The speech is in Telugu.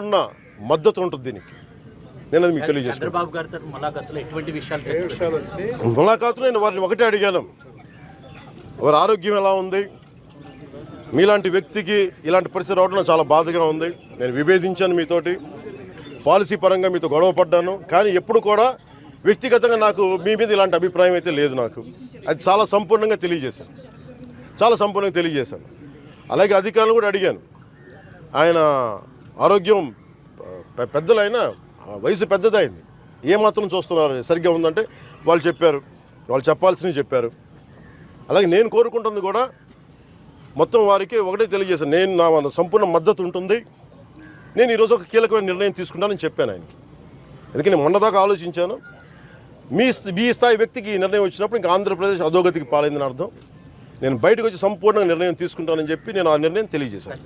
ఉన్న మద్దతు ఉంటుంది దీనికి. నేను అది మీకు తెలియజేస్తాను. చంద్రబాబు గారితో ములాఖాతులో ఎటువంటి విషయాలు ములాఖాతులో నేను వారిని ఒకటే అడిగాను, వారి ఆరోగ్యం ఎలా ఉంది, మీలాంటి వ్యక్తికి ఇలాంటి పరిస్థితి రావడం చాలా బాధగా ఉంది. నేను విభేదించాను మీతోటి, పాలసీ పరంగా మీతో గొడవ పడ్డాను, కానీ ఎప్పుడు కూడా వ్యక్తిగతంగా నాకు మీ మీద ఇలాంటి అభిప్రాయం అయితే లేదు. నాకు అది చాలా సంపూర్ణంగా తెలియజేశాను. అలాగే అధికారులు కూడా అడిగాను. ఆయన ఆరోగ్యం పెద్దలైనా వయసు పెద్దదైంది, ఏమాత్రం చూస్తున్నారు సరిగ్గా ఉందంటే వాళ్ళు చెప్పారు, వాళ్ళు చెప్పాల్సినవి చెప్పారు. అలాగే నేను కోరుకుంటుంది కూడా మొత్తం వారికి ఒకటే తెలియజేశాను, నేను నా సంపూర్ణ మద్దతు ఉంటుంది, నేను ఈరోజు ఒక కీలకమైన నిర్ణయం తీసుకుంటానని చెప్పాను ఆయనకి. ఎందుకంటే మొన్నదాకా ఆలోచించాను, మీ స్థాయి వ్యక్తికి ఈ నిర్ణయం వచ్చినప్పుడు ఇంకా ఆంధ్రప్రదేశ్ అధోగతికి పాలైందని అర్థం. నేను బయటకు వచ్చి సంపూర్ణంగా నిర్ణయం తీసుకుంటానని చెప్పి నేను ఆ నిర్ణయం తెలియజేశాను.